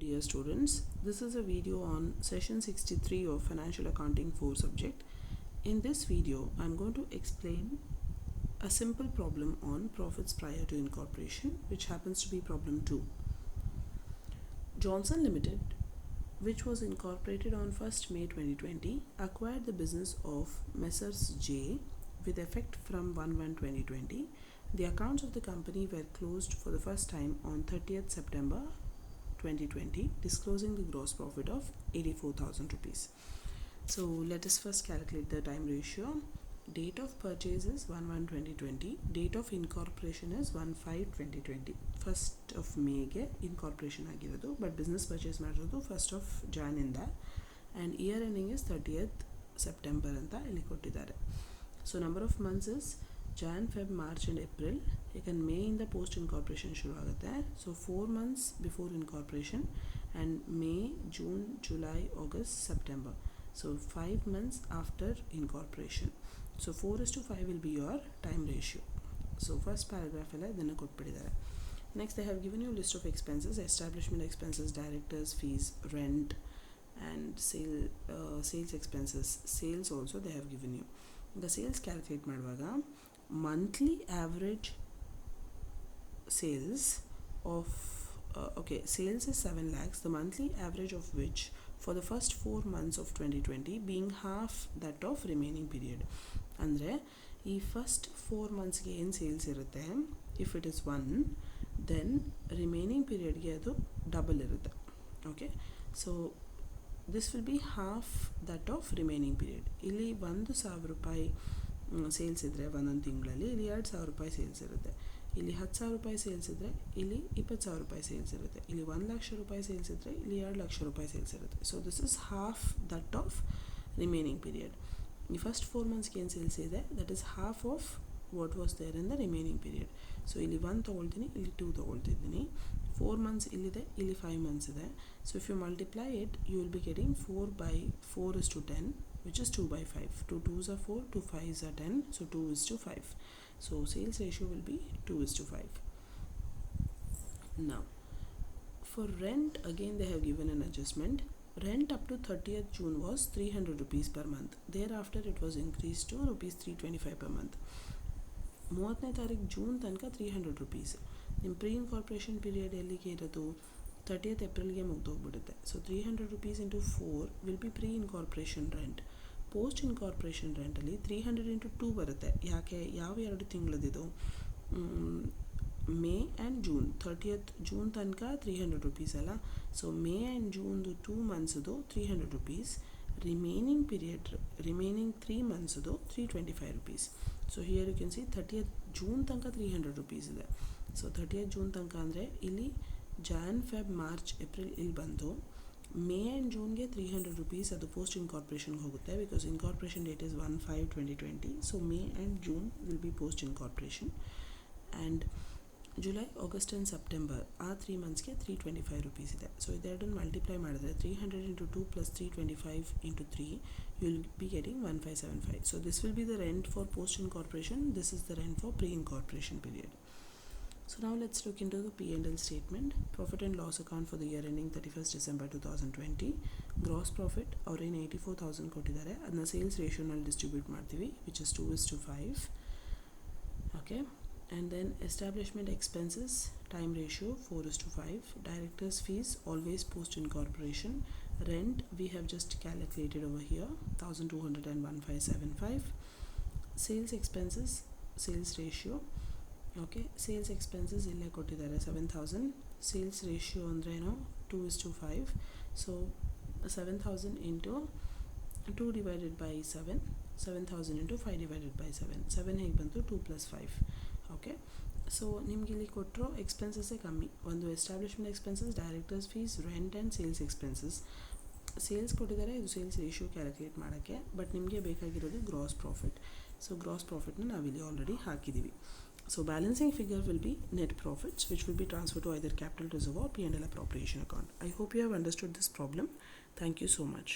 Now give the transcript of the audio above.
dear students. This is a video on session 63 of Financial Accounting 4 subject. In this video, I'm going to explain a simple problem on profits prior to incorporation, which happens to be problem 2. Johnson Limited, which was incorporated on 1st May 2020, acquired the business of Messrs. J with effect from 1/1/2020. The accounts of the company were closed for the first time on 30th September 2020, disclosing the gross profit of 84,000 rupees. So let us first calculate the time ratio. Date of purchase is 1/1/2020. Date of incorporation is 1/5/2020. 1st of May ge incorporation ಆಗಿರೋದು, but business purchase ಮಾಡಿರೋದು 1st of Jan ಇಂದ, and year ending is 30th September ಅಂತ ಇಲ್ಲಿ ಕೊಟ್ಟಿದ್ದಾರೆ. So number of months is Jan, Feb, March and April. Again May in the post incorporation ಶುರು ಆಗುತ್ತೆ. So 4 months before incorporation and May, June, July, August, September. So 5 months after incorporation. So 4:5 will be your time ratio. So first paragraph ಎಲ್ಲ ಇದನ್ನು ಕೊಟ್ಬಿಟ್ಟಿದ್ದಾರೆ. Next they have given you a list of expenses: establishment expenses, directors fees, rent and sales expenses. Sales also they have given you. The sales calculate ಮಾಡುವಾಗ monthly average sales of sales is 7 lakhs, the monthly average of which for the first 4 months of 2020 being half that of remaining period. ಅಂದರೆ ಈ first 4 ಮಂತ್ಸ್ಗೆ ಏನು sales ಇರುತ್ತೆ, if it is 1, then remaining ಪೀರಿಯಡ್ಗೆ ಅದು double ಇರುತ್ತೆ. Okay, so this will be half that of remaining period. ಇಲ್ಲಿ 1,000 ರೂಪಾಯಿ ಸೇಲ್ಸ್ ಇದ್ದರೆ ಒಂದೊಂದು ತಿಂಗಳಲ್ಲಿ, ಇಲ್ಲಿ 2,000 ರೂಪಾಯಿ ಸೇಲ್ಸ್ ಇರುತ್ತೆ. ಇಲ್ಲಿ 10,000 ರೂಪಾಯಿ ಸೇಲ್ಸ್ ಇದ್ದರೆ ಇಲ್ಲಿ 20,000 ರೂಪಾಯಿ ಸೇಲ್ಸ್ ಇರುತ್ತೆ. ಇಲ್ಲಿ 1,00,000 ರೂಪಾಯಿ ಸೇಲ್ಸ್ ಇದ್ದರೆ ಇಲ್ಲಿ 2,00,000 ರೂಪಾಯಿ ಸೇಲ್ಸ್ ಇರುತ್ತೆ. So this is half that of remaining period. ಈ ಫಸ್ಟ್ 4 ಮಂತ್ಸ್ಗೆ ಏನು ಸೇಲ್ಸ್ ಇದೆ, that is half of what was there in the remaining period. So ಇಲ್ಲಿ 1 ತೊಗೊಳ್ತೀನಿ, ಇಲ್ಲಿ 2 ತೊಗೊಳ್ತಿದ್ದೀನಿ. 4 ಮಂತ್ಸ್ ಇಲ್ಲಿದೆ, ಇಲ್ಲಿ 5 ಮಂತ್ಸ್ ಇದೆ. So if you multiply it, you will be getting 4/4:10, which is 2/5. 2 2s are 4, 2 5s are 10, so 2:5. So sales ratio will be 2:5. Now for rent, again they have given an adjustment. Rent up to 30th June was 300 rupees per month. Thereafter it was increased to rupees 325 per month. 30ನೇ ತಾರೀಕು June ತನಕ 300 rupees. ನಿಮ್ಮ pre incorporation period ಎಲ್ಲಿಗೆ ಇರೋದು, 30th ಏಪ್ರಿಲ್ಗೆ ಮುಗ್ದೋಗ್ಬಿಡುತ್ತೆ. So 300 rupees into 4 will be pre incorporation rent. Post incorporation ರೆಂಟಲ್ಲಿ 300 into 2 ಬರುತ್ತೆ. ಯಾಕೆ, ಯಾವ 2 ತಿಂಗಳದಿದು, May and June. 30th June ತನಕ 300 rupees ಅಲ್ಲ. ಸೊ ಮೇ ಆ್ಯಂಡ್ ಜೂನ್ದು 2 ಮಂತ್ಸ್ದು 300 rupees, ರಿಮೈನಿಂಗ್ ಪೀರಿಯಡ್ ರಿಮೈನಿಂಗ್ 3 ಮಂತ್ಸ್ದು 325 rupees. So here you can see 30th June ತನಕ 300 rupees ಇದೆ. ಸೊ 30th ಜೂನ್ ತನಕ ಅಂದರೆ ಇಲ್ಲಿ ಜಾನ್, ಫೆಬ್, ಮಾರ್ಚ್, ಏಪ್ರಿಲ್ ಇಲ್ಲಿ ಬಂತು. ಮೇ ಆ್ಯಂಡ್ ಜೂನ್ಗೆ 300 rupees ಅದು ಪೋಸ್ಟ್ ಇನ್ಕಾರ್ಪೊರೇಷನ್ಗೆ ಹೋಗುತ್ತೆ, because incorporation date is 1/5/2020. So May and June will be post incorporation. And July, August and September ಆ 3 ಮಂತ್ಸ್ಗೆ 325 rupees ಇದೆ. ಸೊ ಇದೆರಡನ್ನು ಮಲ್ಟಿಪ್ಲೈ ಮಾಡಿದ್ರೆ 300 into 2 plus 325 into 3, you will be getting 1575. So this will be the rent for post incorporation. This is the rent for pre-incorporation period. So now let's look into the P&L statement. Profit and loss account for the year ending 31st December 2020. Gross profit ಅವ್ರೇನು 84,000 ಕೊಟ್ಟಿದ್ದಾರೆ, ಅದನ್ನ sales ರೇಷಿಯೋನಲ್ಲಿ distribute ಮಾಡ್ತೀವಿ, which is 2:5. Okay. And then establishment expenses, time ratio 4:5. Directors fees always post incorporation. Rent we have just calculated over here, 1,200 and 1,575. Sales expenses, sales ratio. Okay, sales expenses ಇಲ್ಲೇ ಕೊಟ್ಟಿದ್ದಾರೆ 7,000. Sales ratio ಅಂದ್ರೇನು, 2:5. So 7,000 into 2 divided by 7, 7,000 into 5 divided by 7. 7 ಹೇಗೆ ಬಂತು, 2 plus 5. Okay, so ನಿಮ್ಗೆ ಇಲ್ಲಿ ಕೊಟ್ಟರೋ ಎಕ್ಸ್ಪೆನ್ಸಸ್ಸೇ ಕಮ್ಮಿ. ಒಂದು establishment expenses, directors fees, rent and sales expenses. Sales ಕೊಟ್ಟಿದ್ದಾರೆ, ಇದು ಸೇಲ್ಸ್ ರೇಷಿಯೋ ಕ್ಯಾಲ್ಕುಲೇಟ್ ಮಾಡೋಕ್ಕೆ, ಬಟ್ ನಿಮಗೆ ಬೇಕಾಗಿರೋದು ಗ್ರಾಸ್ ಪ್ರಾಫಿಟ್. ಸೊ ಗ್ರಾಸ್ ಪ್ರಾಫಿಟ್ನ ನಾವಿಲ್ಲಿ ಆಲ್ರೆಡಿ ಹಾಕಿದ್ದೀವಿ. So balancing figure will be net profits, which will be transferred to either capital reserve or P&L appropriation account. I hope you have understood this problem. Thank you so much.